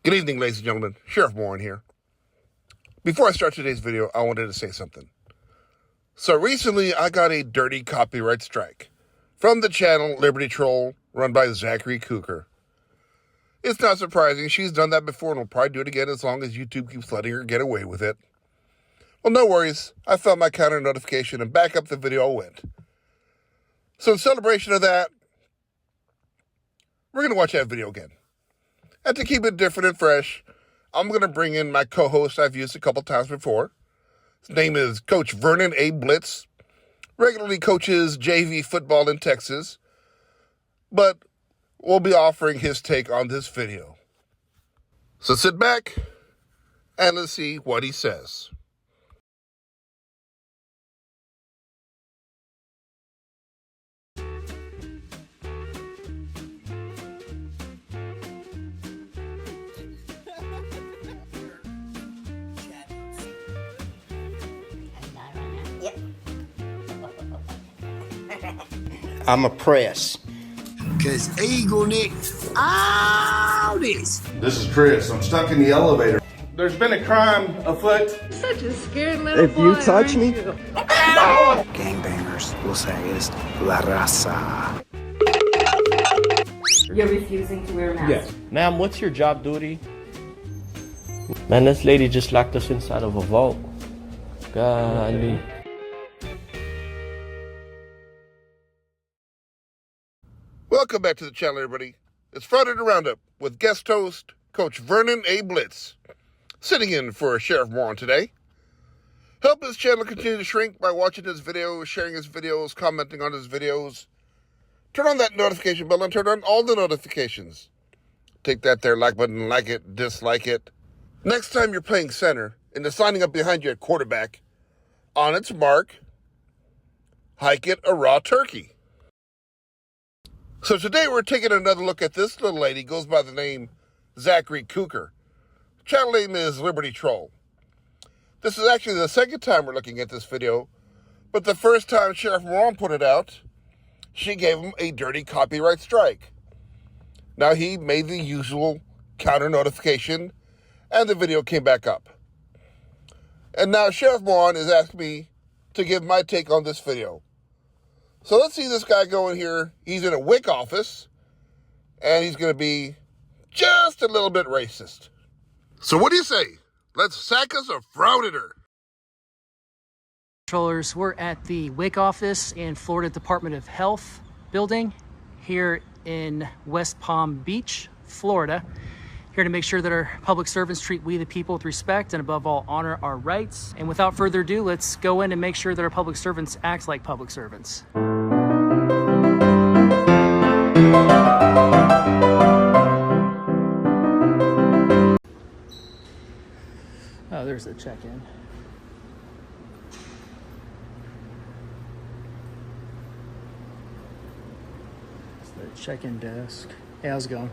Good evening, ladies and gentlemen. Sheriff Warren here. Before I start today's video, I wanted to say something. So recently, I got a dirty copyright strike from the channel Liberty Troll, run by Zachary Cooker. It's not surprising. She's done that before and will probably do it again as long as YouTube keeps letting her get away with it. Well, no worries. I found my counter notification and back up the video I went. So in celebration of that, we're going to watch that video again. And to keep it different and fresh, I'm going to bring in my co-host I've used a couple times before. His name is Coach Vernon A. Blitz. Regularly coaches JV football in Texas, but we'll be offering his take on this video. So sit back and let's see what he says. I'm a press. Cause Eagle Nick, all this. This is Chris. I'm stuck in the elevator. There's been a crime afoot. Such a scared little If boy. you touch me, Gangbangers, Los Angeles, La Raza. You're refusing to wear a mask. yes. Ma'am, what's your job duty? Man, this lady just locked us inside of a vault. Golly. Welcome back to the channel, everybody. It's Friday the Roundup with guest host Coach Vernon A. Blitz, sitting in for Sheriff Warren today. Help his channel continue to shrink by watching his videos, sharing his videos, commenting on his videos. Turn on that notification bell and turn on all the notifications. Take that there like button, like it, dislike it. Next time you're playing center and they're signing up behind you at quarterback, on its mark, hike it a raw turkey. So today we're taking another look at this little lady, goes by the name Zachary Cooker. Channel name is Liberty Troll. This is actually the second time we're looking at this video, but the first time Sheriff Warren put it out, she gave him a dirty copyright strike. Now he made the usual counter notification, and the video came back up. And now Sheriff Warren is asking me to give my take on this video. So let's see this guy go in here. He's in a WIC office, and he's going to be just a little bit racist. So what do you say? Let's sack us a frauditor. Controllers, we're at the WIC office in Florida Department of Health building here in West Palm Beach, Florida. Here to make sure that our public servants treat we the people with respect and above all honor our rights. And without further ado, let's go in and make sure that our public servants act like public servants. Oh, there's the check-in. It's the check-in desk. Hey, how's it going?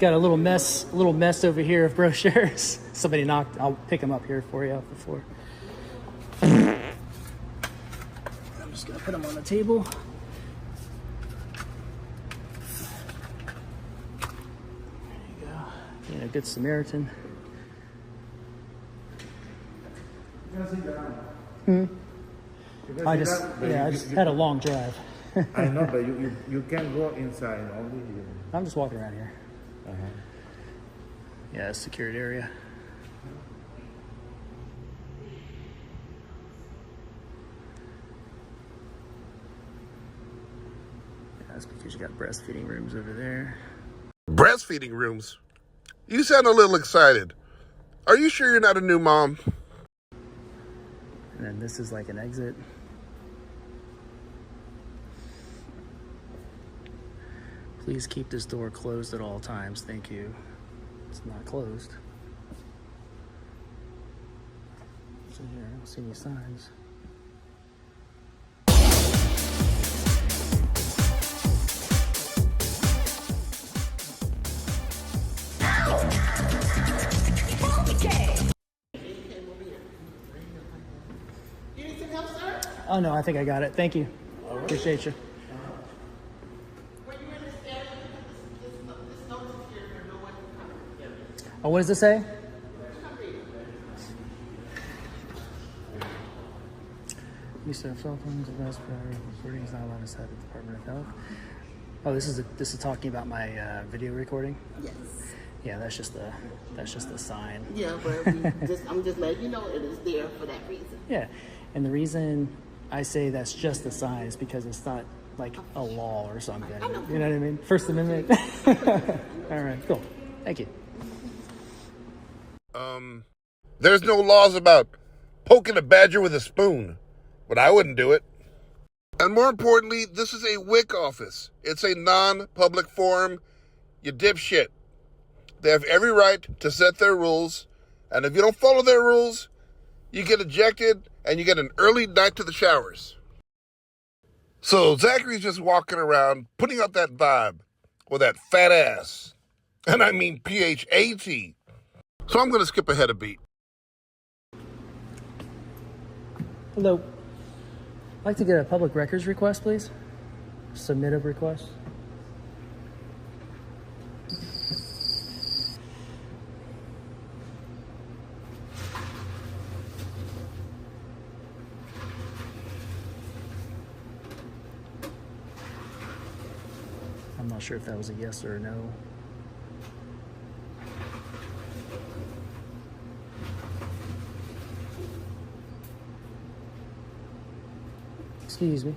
Got a little mess over here of brochures. Somebody knocked. I'll pick them up here for you off the floor. I'm just gonna put them on the table. There you go. Being a good Samaritan. I just had a long drive. I know, but you can't go inside, only here. I'm just walking around here. Yeah, it's a secured area. Yeah, that's because you got breastfeeding rooms over there. Breastfeeding rooms? You sound a little excited. Are you sure you're not a new mom? And then this is like an exit. Please keep this door closed at all times. Thank you. It's not closed. So here, I don't see any signs. Oh no, I think I got it. Thank you. Appreciate you. Oh, what does it say? Use of cell phones, advanced recording is not allowed inside the Department of Health. Oh, this is talking about my video recording. Yes. Yeah, that's just a sign. Yeah, but I'm just letting you know it is there for that reason. Yeah, and the reason I say that's just a sign is because it's not like a law or something. You know what I mean? First Amendment. All right, cool. Thank you. There's no laws about poking a badger with a spoon, but I wouldn't do it. And more importantly, this is a WIC office. It's a non-public forum, you dipshit. They have every right to set their rules, and if you don't follow their rules, you get ejected and you get an early night to the showers. So Zachary's just walking around putting out that vibe with that fat ass. And I mean PHAT. So I'm going to skip ahead a beat. Hello. I'd like to get a public records request, please. Submit a request. I'm not sure if that was a yes or a no. Excuse me.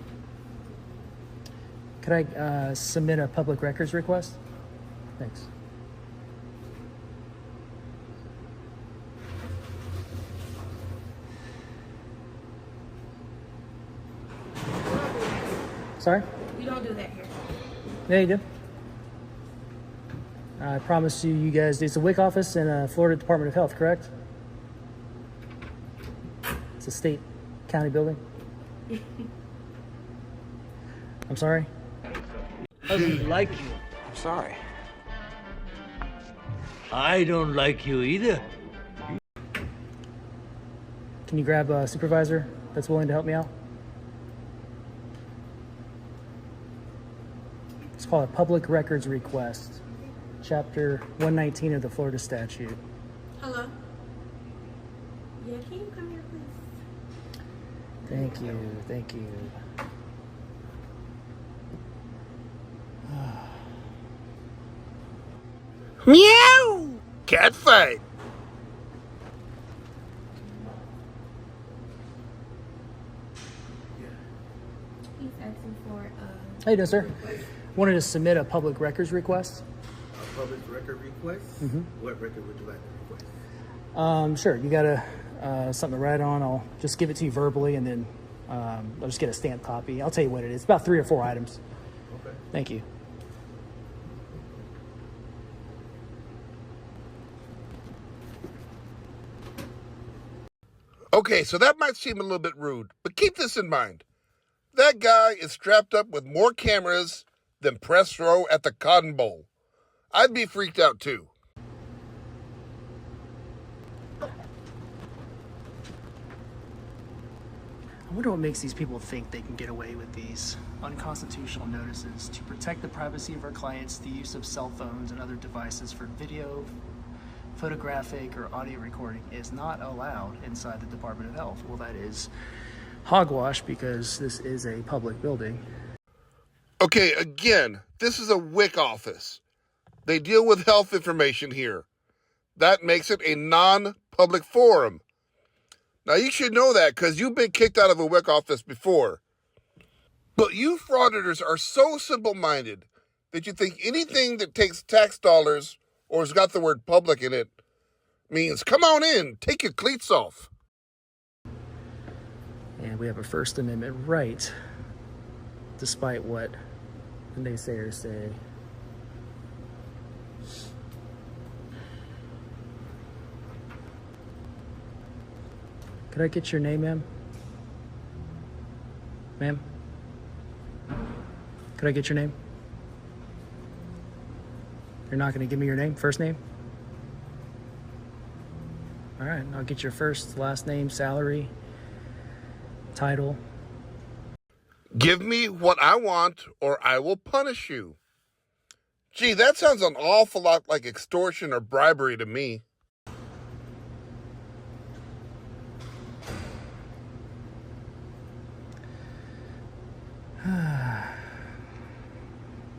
Could I submit a public records request? Thanks. Sorry? We don't do that here. Yeah, you do. I promise you guys, it's a WIC office in Florida Department of Health, correct? It's a state county building. I'm sorry? Doesn't like you. I'm sorry. I don't like you either. Can you grab a supervisor that's willing to help me out? It's called a public records request. Chapter 119 of the Florida statute. Hello? Yeah, can you come here, please? Thank you, thank you. Meow! Cat fight. He's asking for How you doing, sir? Wanted to submit a public records request. A public record request? What record would you like to request? Sure. You got something to write on. I'll just give it to you verbally, and then I'll just get a stamped copy. I'll tell you what it is. It's about 3 or 4 items. Okay. Thank you. Okay, so that might seem a little bit rude, but keep this in mind. That guy is strapped up with more cameras than press row at the Cotton Bowl. I'd be freaked out too. I wonder what makes these people think they can get away with these unconstitutional notices. To protect the privacy of our clients, the use of cell phones and other devices for video, photographic, or audio recording is not allowed inside the Department of Health. Well, that is hogwash because this is a public building. Okay, again, this is a WIC office. They deal with health information here. That makes it a non-public forum. Now, you should know that because you've been kicked out of a WIC office before. But you frauditors are so simple-minded that you think anything that takes tax dollars or has got the word public in it means come on in, take your cleats off. And we have a First Amendment right, despite what the naysayers say. Could I get your name, ma'am? Ma'am? Could I get your name? You're not going to give me your name, first name? All right, I'll get your first, last name, salary, title. Give me what I want or I will punish you. Gee, that sounds an awful lot like extortion or bribery to me.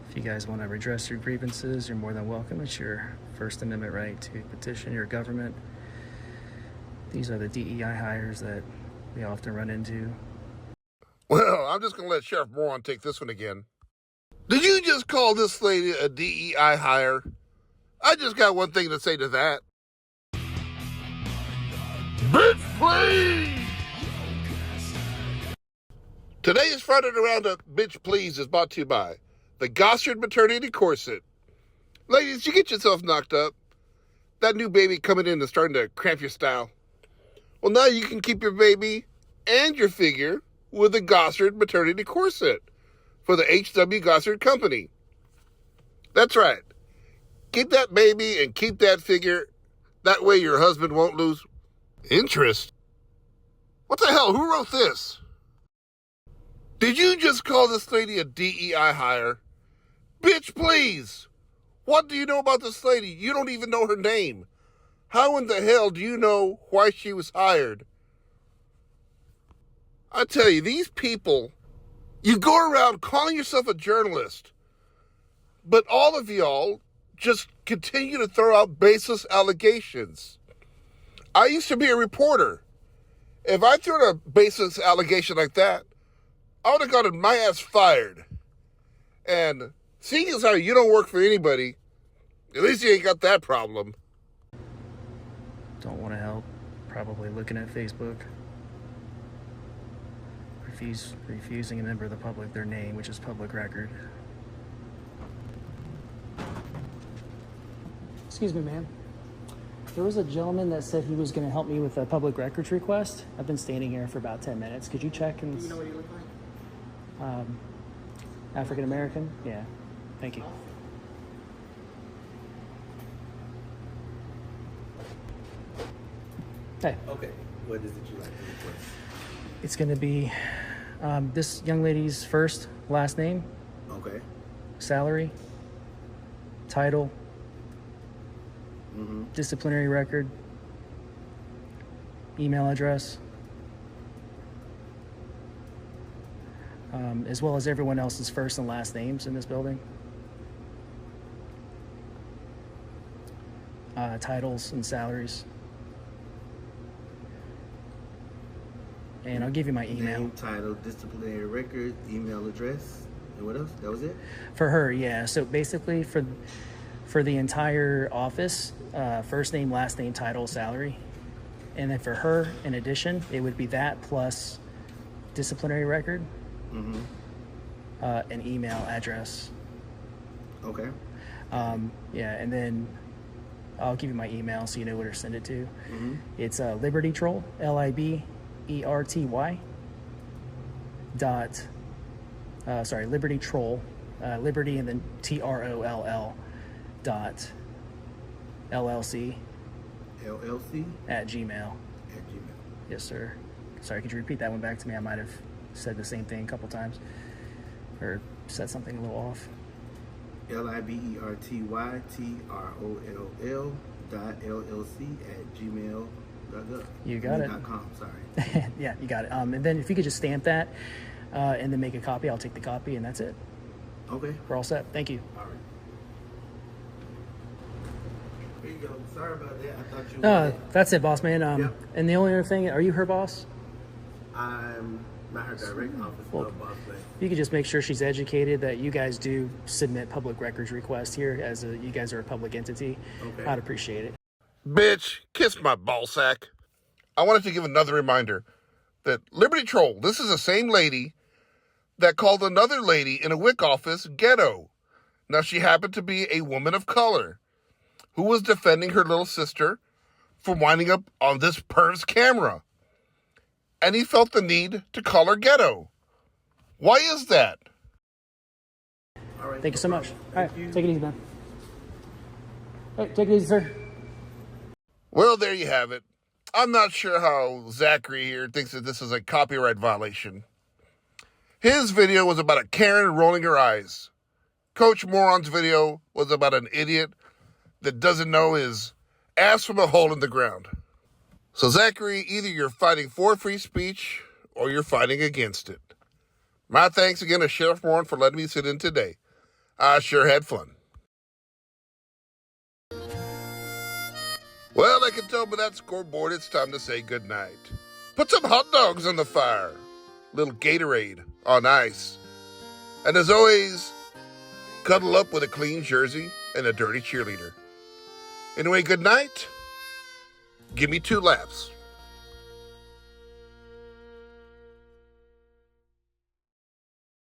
If you guys want to redress your grievances, you're more than welcome. It's your First Amendment right to petition your government. These are the DEI hires that we often run into. Well, I'm just going to let Sheriff Moron take this one again. Did you just call this lady a DEI hire? I just got one thing to say to that. Bitch, please! Today's Friday Roundup, Bitch Please, is brought to you by the Gossard Maternity Corset. Ladies, you get yourself knocked up. That new baby coming in is starting to cramp your style. Well, now you can keep your baby and your figure with the Gossard Maternity Corset for the H.W. Gossard Company. That's right. Keep that baby and keep that figure. That way your husband won't lose interest. What the hell? Who wrote this? Did you just call this lady a DEI hire? Bitch, please. What do you know about this lady? You don't even know her name. How in the hell do you know why she was hired? I tell you, these people, you go around calling yourself a journalist, but all of y'all just continue to throw out baseless allegations. I used to be a reporter. If I threw out a baseless allegation like that, I would have gotten my ass fired. And seeing as how you don't work for anybody, at least you ain't got that problem. Don't want to help. Probably looking at Facebook. Refusing a member of the public their name, which is public record. Excuse me, ma'am. There was a gentleman that said he was going to help me with a public records request. I've been standing here for about 10 minutes. Could you check and... Do you know what he looked like? African American? Yeah. Thank you. Hey. Okay. What is it you like to request? It's going to be this young lady's first, last name, Okay. salary, title, disciplinary record, email address, as well as everyone else's first and last names in this building. Titles and salaries. And I'll give you my email. Name, title, disciplinary record, email address, and what else? That was it? For her, yeah. So basically for the entire office, first name, last name, title, salary. And then for her, in addition, it would be that plus disciplinary record, an email address. Okay. Yeah, and then I'll give you my email so you know where to send it to. It's Liberty Troll, LIBERTY dot, Liberty Troll, Liberty and then TROLL dot LLC LLC at Gmail. at Gmail. Yes, sir. Sorry, could you repeat that one back to me? I might have said the same thing a couple times or said something a little off. LIBERTYTROLL dot LLC at gmail.gov. You got it. .com, sorry. Yeah, you got it. And then if you could just stamp that and then make a copy, I'll take the copy and that's it. Okay. We're all set. Thank you. All right. Here you go. Sorry about that. I thought you No, were... that's it, boss man. Yep. And the only other thing, are you her boss? I'm not her direct office, Well, but boss lady. You could just make sure she's educated that you guys do submit public records requests here as you guys are a public entity. Okay. I'd appreciate it. Bitch, kiss my ballsack. I wanted to give another reminder that Liberty Troll, this is the same lady that called another lady in a WIC office ghetto. Now, she happened to be a woman of color who was defending her little sister from winding up on this perv's camera. And he felt the need to call her ghetto. Why is that? All right. Thank you so much. All right, you. take it easy, man. Hey, take it easy, sir. Well, there you have it. I'm not sure how Zachary here thinks that this is a copyright violation. His video was about a Karen rolling her eyes. Coach Moron's video was about an idiot that doesn't know his ass from a hole in the ground. So Zachary, either you're fighting for free speech or you're fighting against it. My thanks again to Sheriff Moron for letting me sit in today. I sure had fun. Well, I can tell by that scoreboard it's time to say goodnight. Put some hot dogs on the fire. Little Gatorade on ice. And as always, cuddle up with a clean jersey and a dirty cheerleader. Anyway, good night. Give me 2 laps.